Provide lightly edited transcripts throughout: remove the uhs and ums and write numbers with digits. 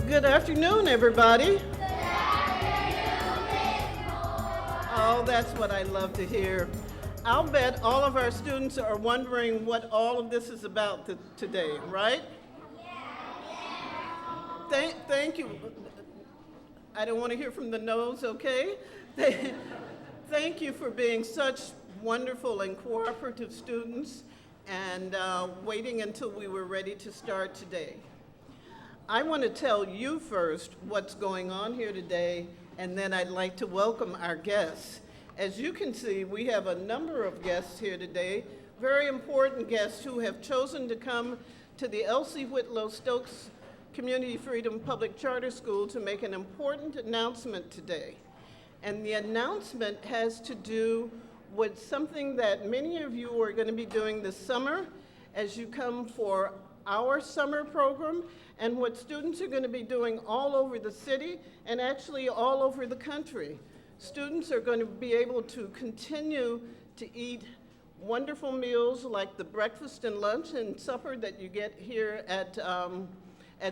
Good afternoon, everybody. Oh, that's what I love to hear. I'll bet all of our students are wondering what all of this is about today, right? Thank you. I don't want to hear from the no's, okay? Thank you for being such wonderful and cooperative students and waiting until we were ready to start today. I want to tell you first what's going on here today, and then I'd like to welcome our guests. As you can see, we have a number of guests here today, very important guests who have chosen to come to the Elsie Whitlow Stokes Community Freedom Public Charter School to make an important announcement today. And the announcement has to do with something that many of you are going to be doing this summer as you come for our summer program, and what students are going to be doing all over the city and actually all over the country. Students are going to be able to continue to eat wonderful meals like the breakfast and lunch and supper that you get here at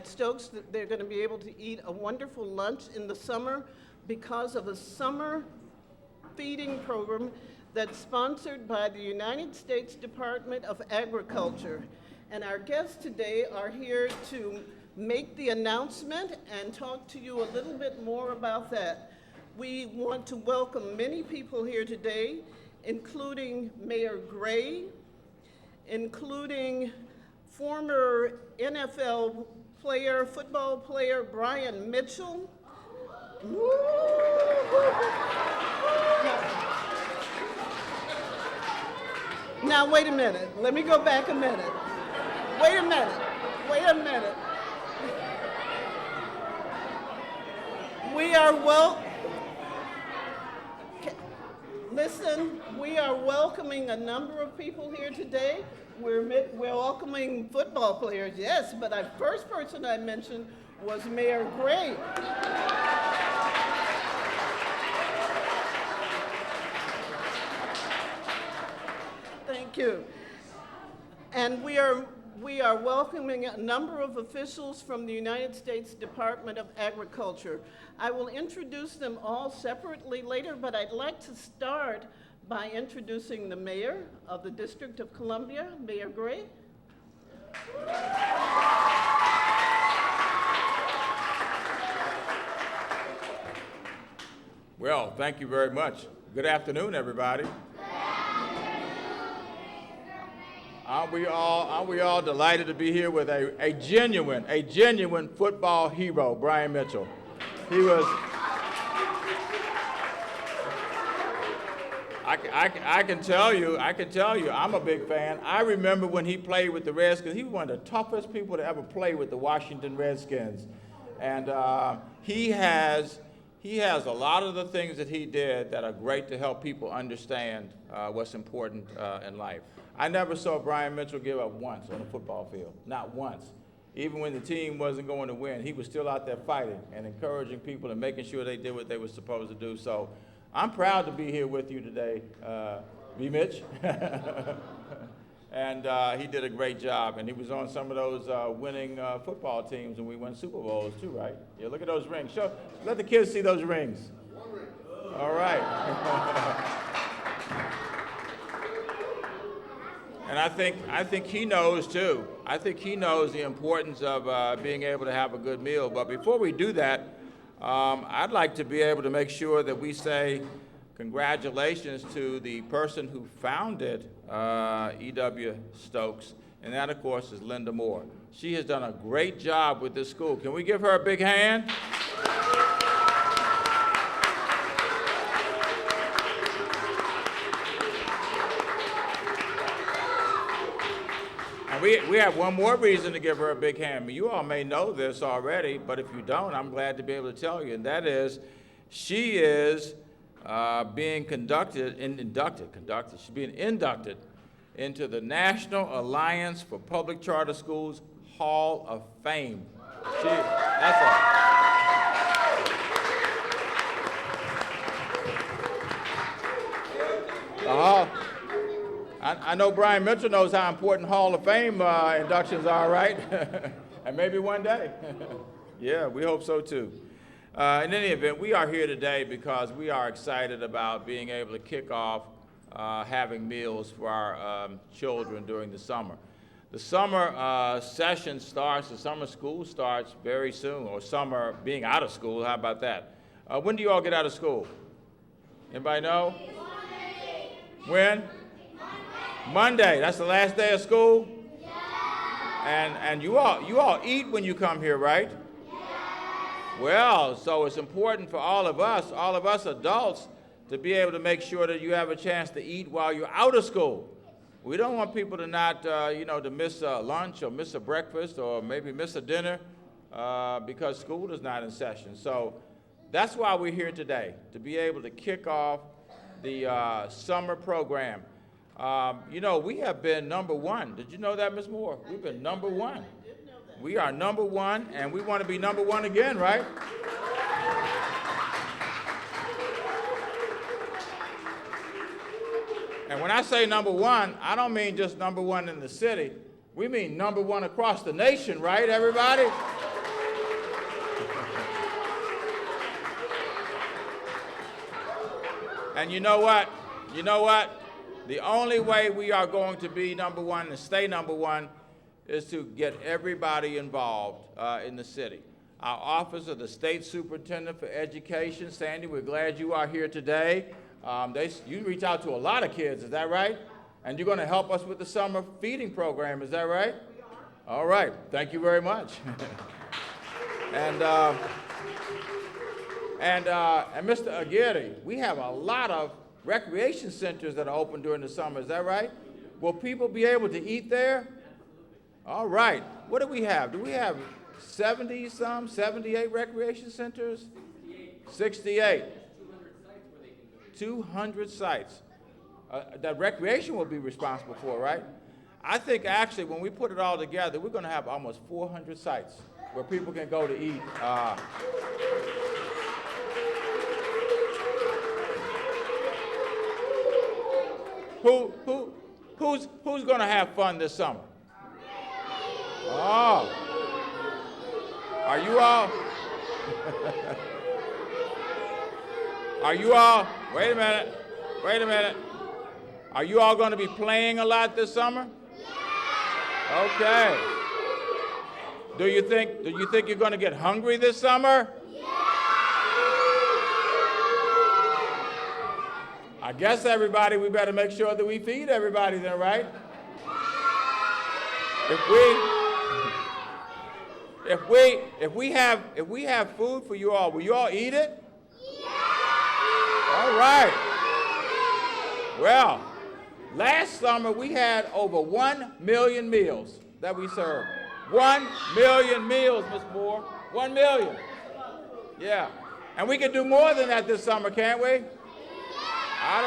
Stokes. They're going to be able to eat a wonderful lunch in the summer because of a summer feeding program that's sponsored by the United States Department of Agriculture. And our guests today are here to make the announcement and talk to you a little bit more about that. We want to welcome many people here today, including Mayor Gray, including former NFL player, football player Brian Mitchell. Now, wait a minute. Let me go back a minute. Wait a minute. Listen, we are welcoming a number of people here today. We're welcoming football players, yes, but the first person I mentioned was Mayor Gray. Thank you. And we are welcoming a number of officials from the United States Department of Agriculture. I will introduce them all separately later, but I'd like to start by introducing the mayor of the District of Columbia, Mayor Gray. Well, thank you very much. Good afternoon, everybody. Aren't we all delighted to be here with a genuine football hero, Brian Mitchell. He was, I can tell you, I'm a big fan. I remember when he played with the Redskins. He was one of the toughest people to ever play with the Washington Redskins. And he has a lot of the things that he did that are great to help people understand what's important in life. I never saw Brian Mitchell give up once on the football field, not once. Even when the team wasn't going to win, he was still out there fighting and encouraging people and making sure they did what they were supposed to do. So I'm proud to be here with you today, B. Mitch. And he did a great job, and he was on some of those winning football teams, and we won Super Bowls too, right? Yeah, look at those rings. Let the kids see those rings. All right. And I think he knows too. I think he knows the importance of being able to have a good meal. But before we do that, I'd like to be able to make sure that we say congratulations to the person who founded E.W. Stokes, and that, of course, is Linda Moore. She has done a great job with this school. Can we give her a big hand? We have one more reason to give her a big hand. You all may know this already, but if you don't, I'm glad to be able to tell you, and that is she is being she's being inducted into the National Alliance for Public Charter Schools Hall of Fame. I know Brian Mitchell knows how important Hall of Fame inductions are, right? And maybe one day. Yeah, we hope so too. In any event, we are here today because we are excited about being able to kick off having meals for our children during the summer. The summer session starts, the summer school starts very soon, or summer being out of school, how about that? When do you all get out of school? Anybody know? When? Monday. That's the last day of school? And you all eat when you come here, right? Well, so it's important for all of us adults, to be able to make sure that you have a chance to eat while you're out of school. We don't want people to not, to miss a lunch or miss a breakfast or maybe miss a dinner because school is not in session. So that's why we're here today, to be able to kick off the summer program. We have been number one. Did you know that, Ms. Moore? We've been number one. We are number one, and we want to be number one again, right? And when I say number one, I don't mean just number one in the city. We mean number one across the nation, right, everybody? And you know what? The only way we are going to be number one and stay number one is to get everybody involved in the city. Our office of the State Superintendent of Education, Sandy, we're glad you are here today. You reach out to a lot of kids, is that right? And you're going to help us with the summer feeding program, is that right? We are. All right, thank you very much. and Mr. Aguirre, we have a lot of recreation centers that are open during the summer, is that right? Will people be able to eat there? All right. What do we have? Do we have 78 recreation centers? 68. 200 sites that recreation will be responsible for, right? I think actually when we put it all together, we're going to have almost 400 sites where people can go to eat. Who's going to have fun this summer? Oh, are you all? Are you all? Wait a minute. Are you all going to be playing a lot this summer? Okay. Do you think you're going to get hungry this summer? I guess everybody, we better make sure that we feed everybody then, right? If we have food for you all, will you all eat it? All right. Well, last summer we had over 1 million meals that we served. 1 million meals, Ms. Moore. 1 million. Yeah. And we can do more than that this summer, can't we? I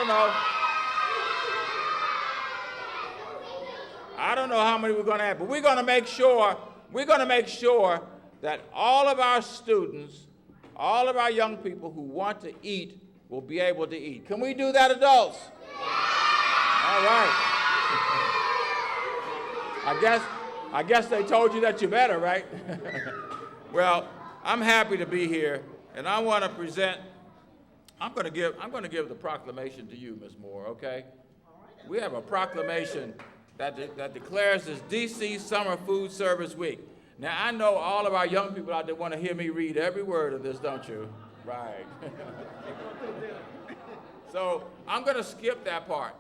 don't know how many we're going to have, but we're going to make sure that all of our students, all of our young people who want to eat will be able to eat. Can we do that, adults? All right. I guess they told you that you better, right? Well, I'm happy to be here, and I want to present. I'm going to give the proclamation to you, Ms. Moore. Okay? We have a proclamation that declares this DC Summer Food Service Week. Now, I know all of our young people out there want to hear me read every word of this, don't you? Right. So I'm going to skip that part.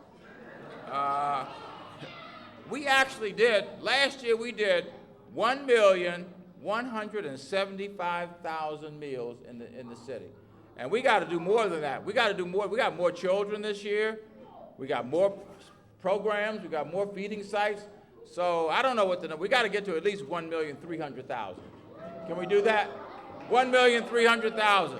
We actually did, last year we did 1,175,000 meals in the city. And we got to do more than that. We got to do more. We got more children this year. We got more programs. We got more feeding sites. So I don't know what the number. We got to get to at least 1,300,000. Can we do that? 1,300,000.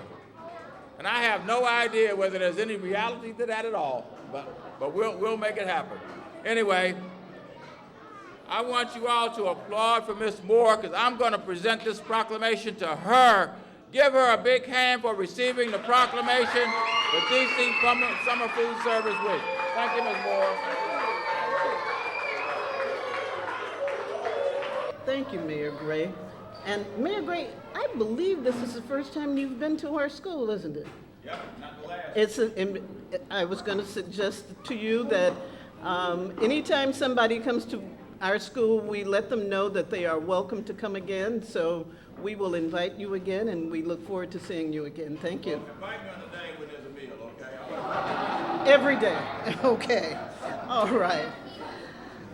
And I have no idea whether there's any reality to that at all. But we'll make it happen. Anyway, I want you all to applaud for Ms. Moore because I'm going to present this proclamation to her. Give her a big hand for receiving the proclamation for DC Summer Food Service Week. Thank you, Ms. Moore. Thank you, Mayor Gray. And Mayor Gray, I believe this is the first time you've been to our school, isn't it? Yep, not the last. I was going to suggest to you that anytime somebody comes to our school, we let them know that they are welcome to come again. So we will invite you again, and we look forward to seeing you again. Thank you. Invite me on the day when there's a meal, okay? Every day. Okay. All right.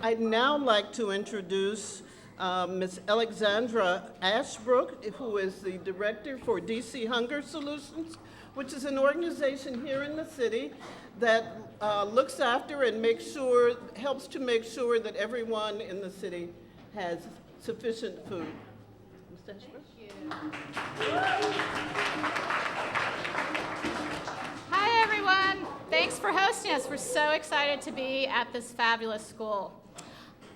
I'd now like to introduce Ms. Alexandra Ashbrook, who is the director for DC Hunger Solutions, which is an organization here in the city that looks after and helps to make sure that everyone in the city has sufficient food. Ms. Ashbrook? Hi, everyone. Thanks for hosting us. We're so excited to be at this fabulous school.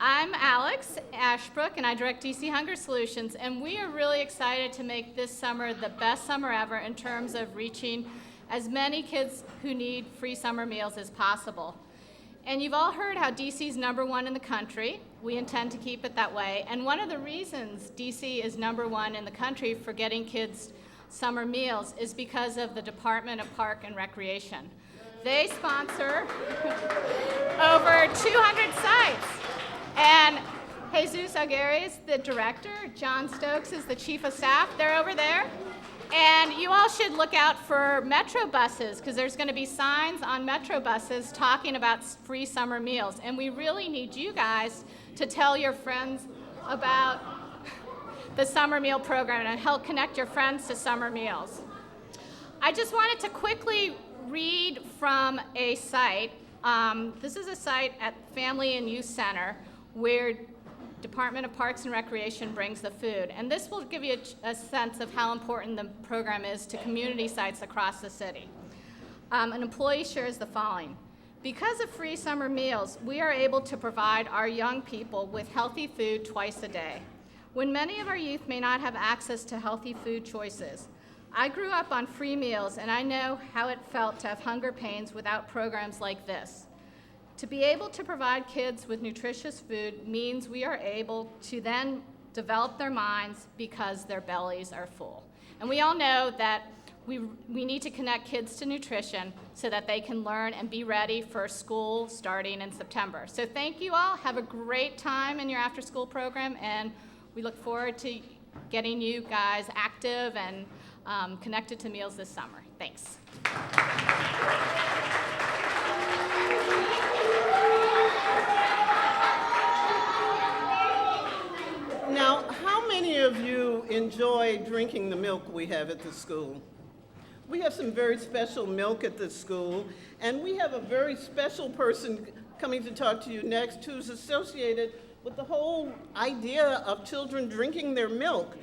I'm Alex Ashbrook, and I direct DC Hunger Solutions, and we are really excited to make this summer the best summer ever in terms of reaching as many kids who need free summer meals as possible. And you've all heard how DC's #1 in the country. We intend to keep it that way. And one of the reasons DC is #1 in the country for getting kids summer meals is because of the Department of Park and Recreation. They sponsor over 200 sites. And Jesus Aguirre is the director. John Stokes is the chief of staff. They're over there. And you all should look out for Metro buses, because there's going to be signs on Metro buses talking about free summer meals. And we really need you guys to tell your friends about the summer meal program and help connect your friends to summer meals. I just wanted to quickly read from a site. This is a site at Family and Youth Center where Department of Parks and Recreation brings the food. And this will give you a sense of how important the program is to community sites across the city. An employee shares the following. Because of free summer meals, we are able to provide our young people with healthy food twice a day. When many of our youth may not have access to healthy food choices, I grew up on free meals, and I know how it felt to have hunger pains without programs like this. To be able to provide kids with nutritious food means we are able to then develop their minds because their bellies are full. And we all know that we need to connect kids to nutrition so that they can learn and be ready for school starting in September. So thank you all. Have a great time in your after-school program, and we look forward to getting you guys active and connected to meals this summer. Thanks. Now, how many of you enjoy drinking the milk we have at the school? We have some very special milk at this school, and we have a very special person coming to talk to you next who's associated with the whole idea of children drinking their milk.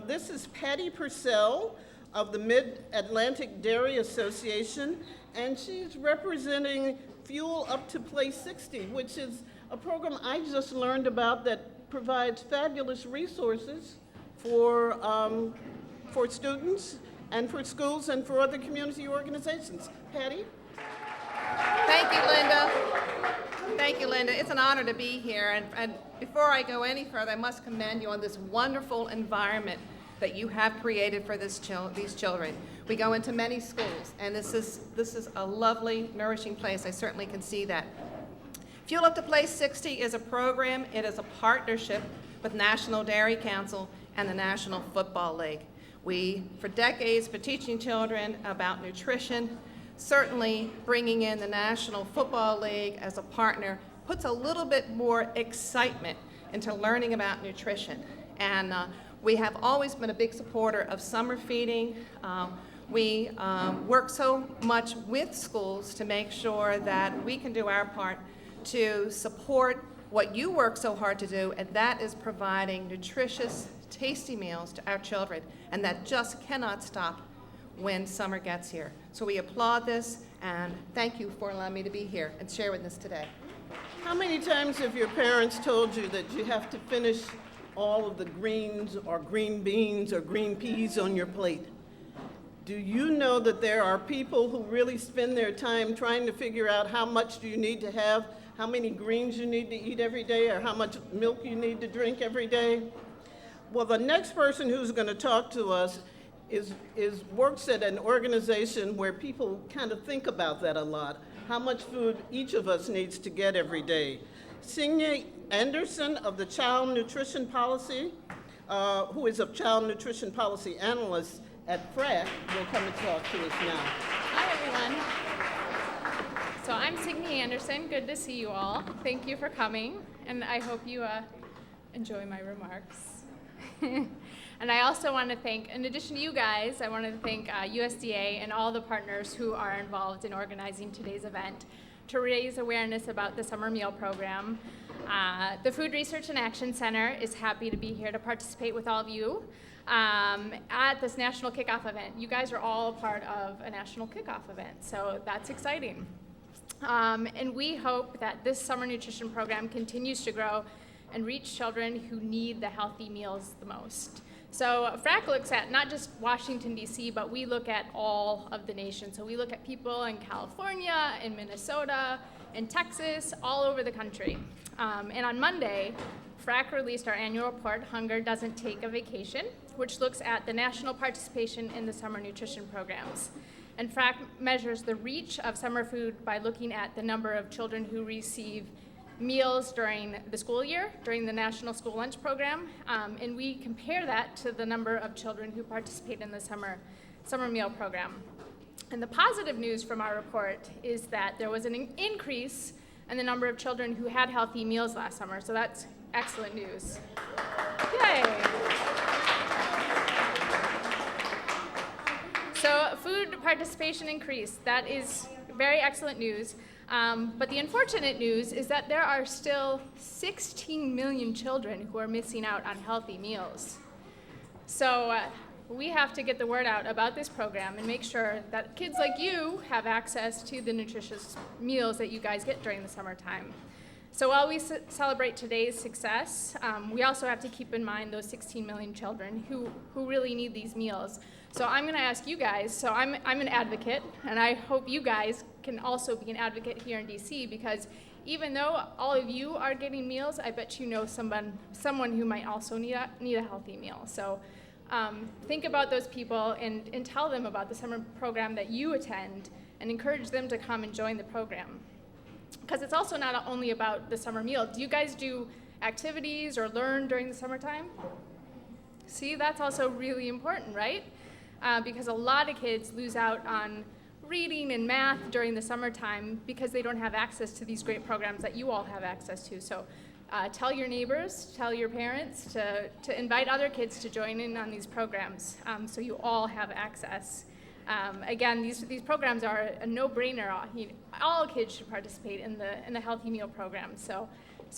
This is Patty Purcell of the Mid-Atlantic Dairy Association, and she's representing Fuel Up to Place 60, which is a program I just learned about that provides fabulous resources for students and for schools and for other community organizations. Patty? Thank you, Linda. Thank you, Linda. It's an honor to be here. And before I go any further, I must commend you on this wonderful environment that you have created for these children. We go into many schools, and this is a lovely, nourishing place. I certainly can see that. Fuel Up to Place 60 is a program. It is a partnership with National Dairy Council and the National Football League. We, for decades, been teaching children about nutrition. Certainly, bringing in the National Football League as a partner puts a little bit more excitement into learning about nutrition. And we have always been a big supporter of summer feeding. We work so much with schools to make sure that we can do our part to support what you work so hard to do, and that is providing nutritious, tasty meals to our children, and that just cannot stop when summer gets here. So we applaud this, and thank you for allowing me to be here and share with us today. How many times have your parents told you that you have to finish all of the greens or green beans or green peas on your plate? Do you know that there are people who really spend their time trying to figure out how much do you need to have, how many greens you need to eat every day, or how much milk you need to drink every day? Well, the next person who's going to talk to us works at an organization where people kind of think about that a lot, how much food each of us needs to get every day. Signe Anderson of the Child Nutrition Policy, who is a Child Nutrition Policy Analyst at FRAC, will come and talk to us now. Hi, everyone. So I'm Signe Anderson. Good to see you all. Thank you for coming, and I hope you enjoy my remarks. And I also want to thank, in addition to you guys, I want to thank USDA and all the partners who are involved in organizing today's event to raise awareness about the summer meal program. The Food Research and Action Center is happy to be here to participate with all of you at this national kickoff event. You guys are all a part of a national kickoff event, so that's exciting. And we hope that this summer nutrition program continues to grow and reach children who need the healthy meals the most. So FRAC looks at not just Washington, D.C., but we look at all of the nation. So we look at people in California, in Minnesota, in Texas, all over the country. And on Monday, FRAC released our annual report, Hunger Doesn't Take a Vacation, which looks at the national participation in the summer nutrition programs. And FRAC measures the reach of summer food by looking at the number of children who receive meals during the school year, during the National School Lunch Program, and we compare that to the number of children who participate in the summer meal program. And the positive news from our report is that there was an increase in the number of children who had healthy meals last summer, so that's excellent news. Yay! So food participation increased. That is very excellent news. But the unfortunate news is that there are still 16 million children who are missing out on healthy meals. So we have to get the word out about this program and make sure that kids like you have access to the nutritious meals that you guys get during the summertime. So while we celebrate today's success, we also have to keep in mind those 16 million children who really need these meals. So I'm going to ask you guys, so I'm an advocate, and I hope you guys can also be an advocate here in DC, because even though all of you are getting meals, I bet you know someone who might also need a healthy meal. So think about those people and tell them about the summer program that you attend and encourage them to come and join the program. Because it's also not only about the summer meal. Do you guys do activities or learn during the summertime? See, that's also really important, right? Because a lot of kids lose out on reading and math during the summertime because they don't have access to these great programs that you all have access to. So tell your neighbors, tell your parents to invite other kids to join in on these programs so you all have access. Again, these programs are a no-brainer. All kids should participate in the Healthy Meal program. So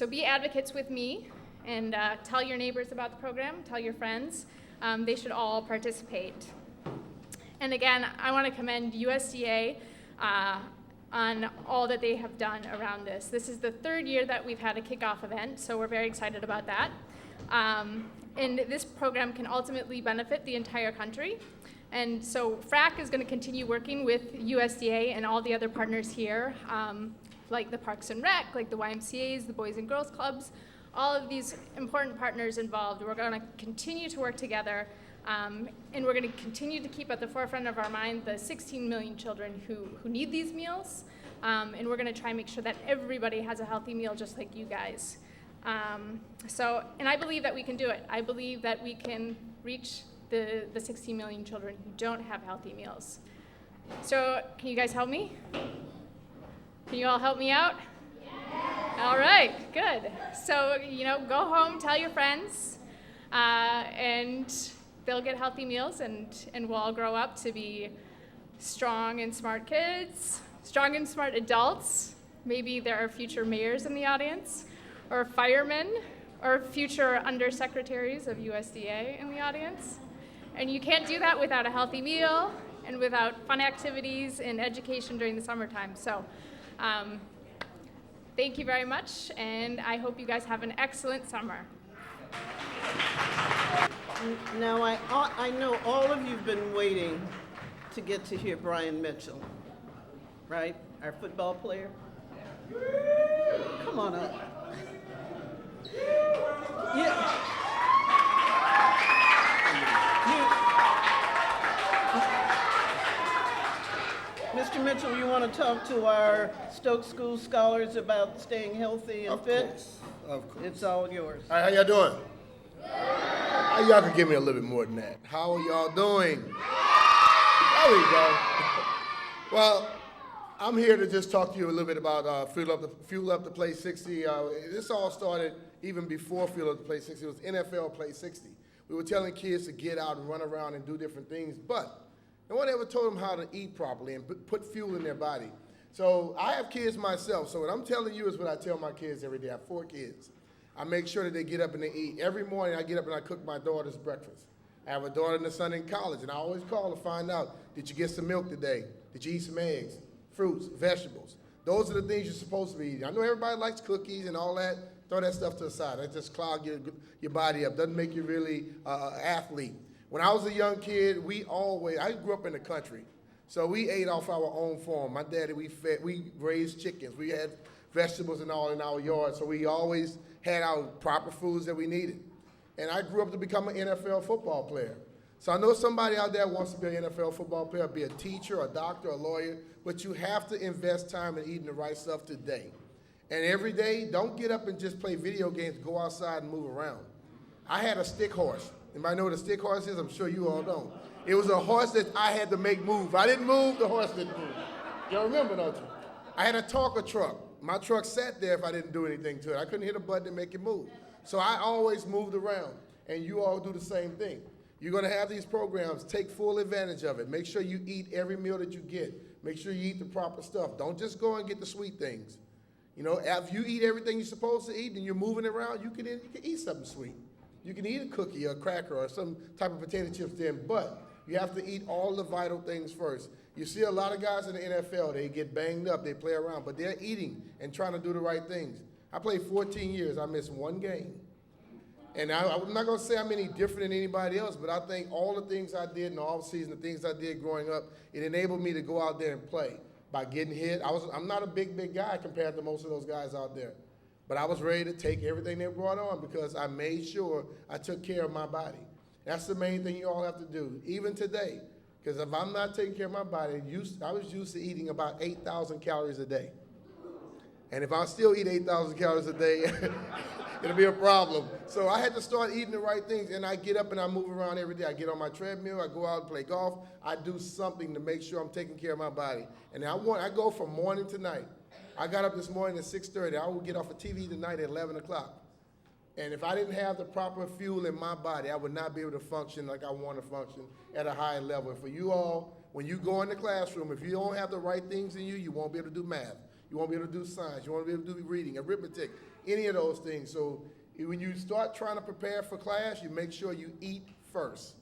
be advocates with me and tell your neighbors about the program, tell your friends. They should all participate. And again, I want to commend USDA on all that they have done around this. This is the third year that we've had a kickoff event, so we're very excited about that. And this program can ultimately benefit the entire country. And so FRAC is going to continue working with USDA and all the other partners here, like the Parks and Rec, like the YMCAs, the Boys and Girls Clubs, all of these important partners involved. We're going to continue to work together, and we're going to continue to keep at the forefront of our mind the 16 million children who need these meals, and we're going to try and make sure that everybody has a healthy meal just like you guys. And I believe that we can do it. I believe that we can reach the 16 million children who don't have healthy meals. So can you guys help me? Can you all help me out? Yeah. All right, good. So, go home, tell your friends, and they'll get healthy meals, and we'll all grow up to be strong and smart kids, strong and smart adults. Maybe there are future mayors in the audience, or firemen, or future undersecretaries of USDA in the audience. And you can't do that without a healthy meal and without fun activities and education during the summertime. So thank you very much, and I hope you guys have an excellent summer. Now, I know all of you've been waiting to get to hear Brian Mitchell, right? Our football player. Come on up. Yeah. talk to our Stokes School scholars about staying healthy and fit? Of course. It's all yours. All right, how y'all doing? How y'all can give me a little bit more than that? How are y'all doing? There we go. Well, I'm here to just talk to you a little bit about Fuel Up to Play 60. This all started even before Fuel Up to Play 60. It was NFL Play 60. We were telling kids to get out and run around and do different things, but no one ever told them how to eat properly and put fuel in their body. So I have kids myself, so what I'm telling you is what I tell my kids every day. I have 4 kids. I make sure that they get up and they eat. Every morning I get up and I cook my daughter's breakfast. I have a daughter and a son in college, and I always call to find out, did you get some milk today? Did you eat some eggs, fruits, vegetables? Those are the things you're supposed to be eating. I know everybody likes cookies and all that. Throw that stuff to the side. That just clog your body up. Doesn't make you really an athlete. When I was a young kid, I grew up in the country. So we ate off our own farm. My daddy, we raised chickens. We had vegetables and all in our yard. So we always had our proper foods that we needed. And I grew up to become an NFL football player. So I know somebody out there wants to be an NFL football player, be a teacher, a doctor, a lawyer, but you have to invest time in eating the right stuff today. And every day, don't get up and just play video games, go outside and move around. I had a stick horse. Anybody know what a stick horse is? I'm sure you all don't. It was a horse that I had to make move. If I didn't move, the horse didn't move. Y'all remember, don't you? I had a talker truck. My truck sat there if I didn't do anything to it. I couldn't hit a button and make it move. So I always moved around, and you all do the same thing. You're gonna have these programs, take full advantage of it. Make sure you eat every meal that you get. Make sure you eat the proper stuff. Don't just go and get the sweet things. You know, if you eat everything you're supposed to eat and you're moving around, you can eat something sweet. You can eat a cookie or a cracker or some type of potato chips then, but you have to eat all the vital things first. You see a lot of guys in the NFL, they get banged up, they play around, but they're eating and trying to do the right things. I played 14 years, I missed 1 game. And I'm not gonna say I'm any different than anybody else, but I think all the things I did in the offseason, the things I did growing up, it enabled me to go out there and play. By getting hit, I'm not a big guy compared to most of those guys out there. But I was ready to take everything they brought on because I made sure I took care of my body. That's the main thing you all have to do, even today. Because if I'm not taking care of my body, I was used to eating about 8,000 calories a day. And if I still eat 8,000 calories a day, it'll be a problem. So I had to start eating the right things, and I get up and I move around every day. I get on my treadmill, I go out and play golf. I do something to make sure I'm taking care of my body. And I go from morning to night. I got up this morning at 6:30. I would get off of TV tonight at 11 o'clock. And if I didn't have the proper fuel in my body, I would not be able to function like I want to function at a high level. And for you all, when you go in the classroom, if you don't have the right things in you, you won't be able to do math. You won't be able to do science. You won't be able to do reading, arithmetic, any of those things. So when you start trying to prepare for class, you make sure you eat first.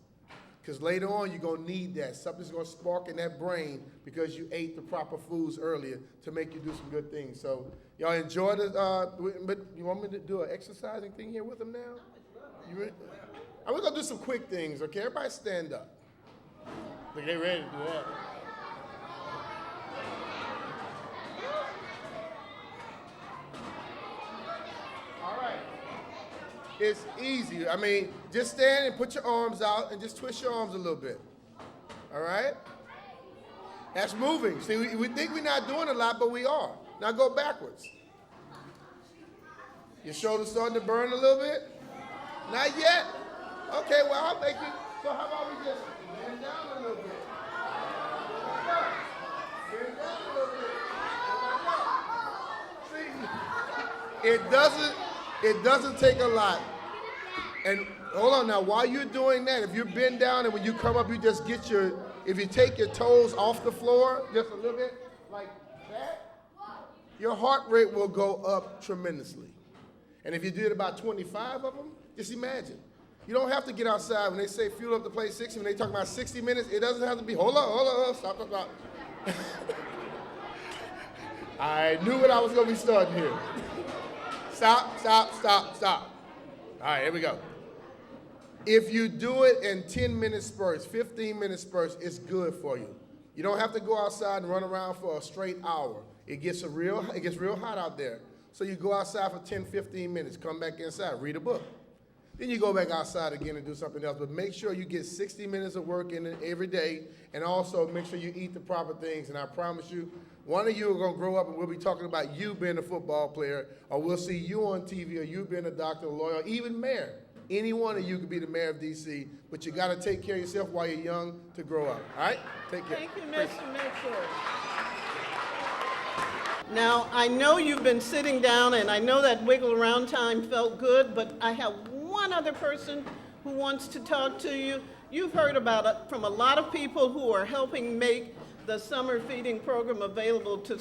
Because later on, you're going to need that. Something's going to spark in that brain because you ate the proper foods earlier to make you do some good things. So y'all enjoy this. But you want me to do an exercising thing here with them now? We're going to do some quick things, okay? Everybody stand up. Look, they ready to do that. It's easy. I mean, just stand and put your arms out and just twist your arms a little bit. All right? That's moving. See, we think we're not doing a lot, but we are. Now go backwards. Your shoulders starting to burn a little bit? Not yet? Okay, well, I'll make you. So how about we just bend down a little bit? Bend down a little bit. See, it doesn't take a lot. And hold on now, while you're doing that, if you bend down and when you come up, you just get if you take your toes off the floor, just a little bit, like that, your heart rate will go up tremendously. And if you did about 25 of them, just imagine. You don't have to get outside when they say fuel up to play 60, when they talk about 60 minutes, it doesn't have to be, hold on, stop. I knew what I was gonna be starting here. Stop. All right, here we go. If you do it in 10-minute spurts, 15-minute spurts, it's good for you. You don't have to go outside and run around for a straight hour. It gets real hot out there. So you go outside for 10, 15 minutes, come back inside, read a book. Then you go back outside again and do something else. But make sure you get 60 minutes of work in it every day, and also make sure you eat the proper things. And I promise you, One of you are going to grow up and we'll be talking about you being a football player, or we'll see you on TV, or you being a doctor, a lawyer, or even mayor. Any one of you could be the mayor of D.C., but you got to take care of yourself while you're young to grow up. All right? Take care. Thank you, Mr. Mitchell. Now, I know you've been sitting down, and I know that wiggle around time felt good, but I have one other person who wants to talk to you. You've heard about it from a lot of people who are helping make the summer feeding program available to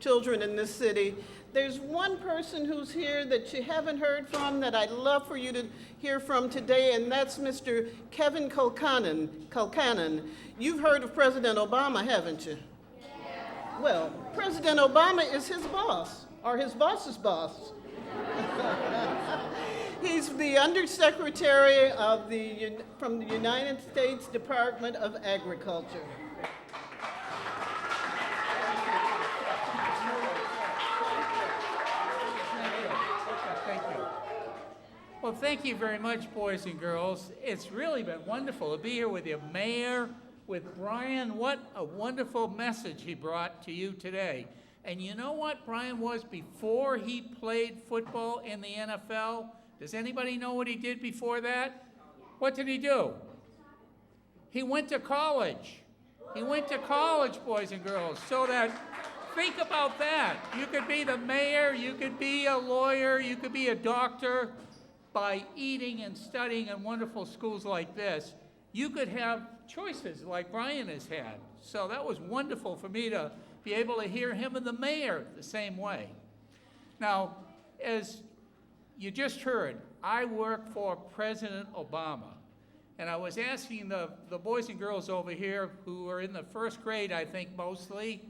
children in this city. There's one person who's here that you haven't heard from that I'd love for you to hear from today, and that's Mr. Kevin Kulkanen. You've heard of President Obama, haven't you? Well, President Obama is his boss, or his boss's boss. He's the Undersecretary from the United States Department of Agriculture. Thank you. Well, thank you very much, boys and girls. It's really been wonderful to be here with you, Mayor, with Brian. What a wonderful message he brought to you today. And you know what Brian was before he played football in the NFL? Does anybody know what he did before that? What did he do? He went to college. He went to college, boys and girls, so that, think about that. You could be the mayor, you could be a lawyer, you could be a doctor. By eating and studying in wonderful schools like this, you could have choices like Brian has had. So that was wonderful for me to be able to hear him and the mayor the same way. Now, as you just heard, I work for President Obama. And I was asking the boys and girls over here who are in the first grade, I think mostly,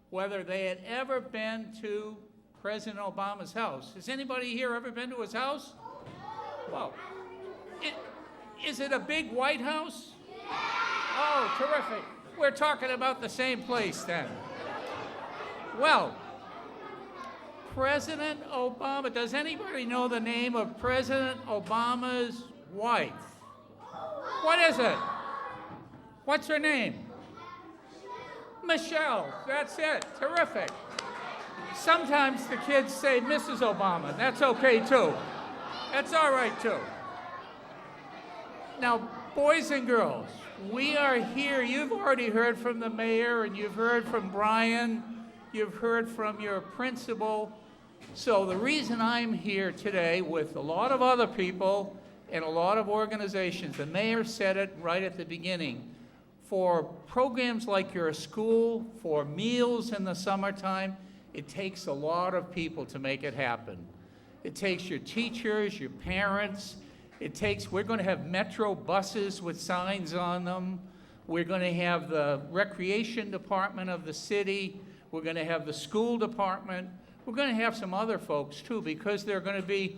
whether they had ever been to President Obama's house. Has anybody here ever been to his house? Well, is it a big White House? Oh, terrific. We're talking about the same place then. Well, President Obama, does anybody know the name of President Obama's wife? What is it? What's her name? Michelle. That's it. Terrific. Sometimes the kids say Mrs. Obama. That's okay too. That's all right too. Now, boys and girls, we are here. You've already heard from the mayor, and you've heard from Brian. You've heard from your principal. So the reason I'm here today with a lot of other people and a lot of organizations, the mayor said it right at the beginning, for programs like your school, for meals in the summertime, it takes a lot of people to make it happen. It takes your teachers, your parents. We're going to have metro buses with signs on them. We're going to have the recreation department of the city. We're going to have the school department. We're going to have some other folks too, because there are going to be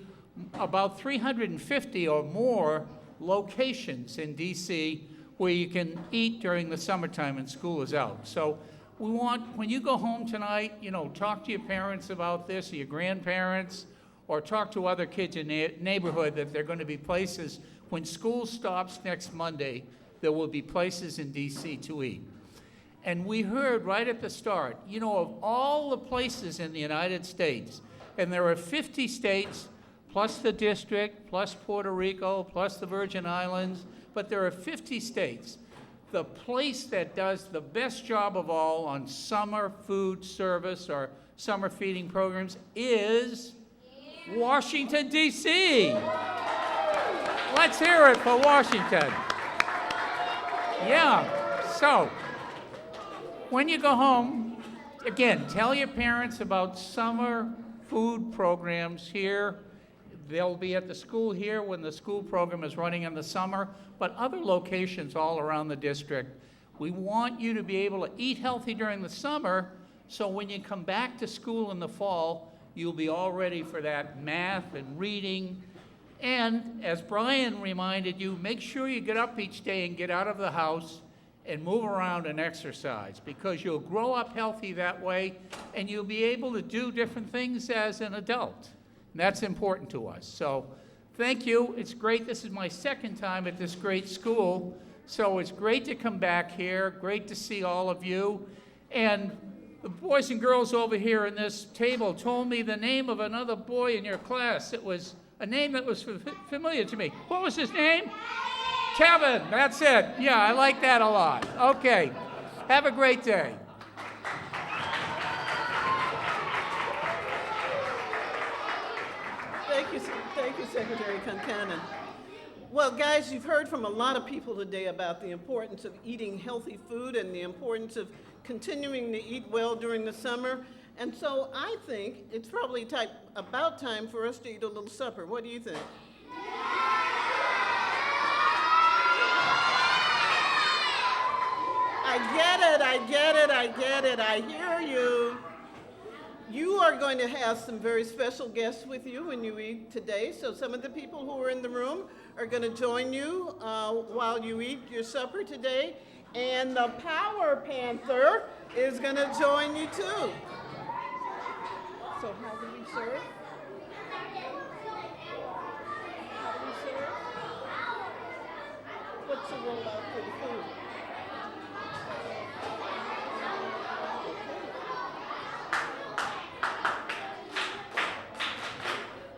about 350 or more locations in DC where you can eat during the summertime when school is out. So we want, when you go home tonight, talk to your parents about this, or your grandparents, or talk to other kids in the neighborhood that there are going to be places, when school stops next Monday, there will be places in DC to eat. And we heard right at the start, of all the places in the United States, and there are 50 states, plus the district, plus Puerto Rico, plus the Virgin Islands, but there are 50 states. The place that does the best job of all on summer food service or summer feeding programs is Washington, D.C. Let's hear it for Washington. Yeah, so when you go home, again, tell your parents about summer food programs here. They'll be at the school here when the school program is running in the summer, but other locations all around the district. We want you to be able to eat healthy during the summer, so when you come back to school in the fall, you'll be all ready for that math and reading. And as Brian reminded you, make sure you get up each day and get out of the house and move around and exercise, because you'll grow up healthy that way, and you'll be able to do different things as an adult. And that's important to us. So thank you. It's great. This is my second time at this great school. So it's great to come back here. Great to see all of you. And The boys and girls over here in this table told me the name of another boy in your class. It was a name that was familiar to me. What was his name? Kevin, that's it. Yeah, I like that a lot. Okay, have a great day. Thank you, Secretary Concanon. Well, guys, you've heard from a lot of people today about the importance of eating healthy food and the importance of continuing to eat well during the summer. And so I think it's probably about time for us to eat a little supper. What do you think? I get it. I hear you. You are going to have some very special guests with you when you eat today. So some of the people who are in the room are going to join you while you eat your supper today. And the Power Panther is going to join you too. So how do we serve? What's the rollout for the food?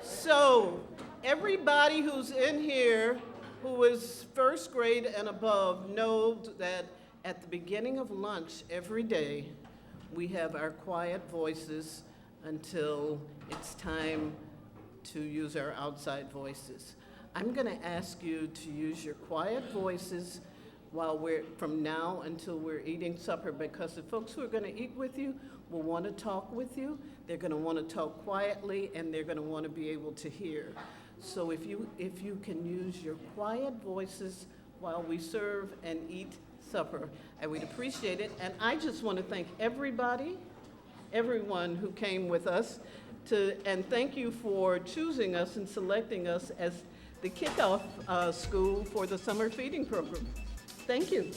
So, everybody who's in here who is first grade and above knows that at the beginning of lunch every day, we have our quiet voices until it's time to use our outside voices. I'm going to ask you to use your quiet voices from now until we're eating supper, because the folks who are going to eat with you will want to talk with you. They're going to want to talk quietly, and they're going to want to be able to hear. So if you can use your quiet voices while we serve and eat supper, I would appreciate it. And I just want to thank everyone who came with us, and thank you for choosing us and selecting us as the kickoff school for the summer feeding program. Thank you.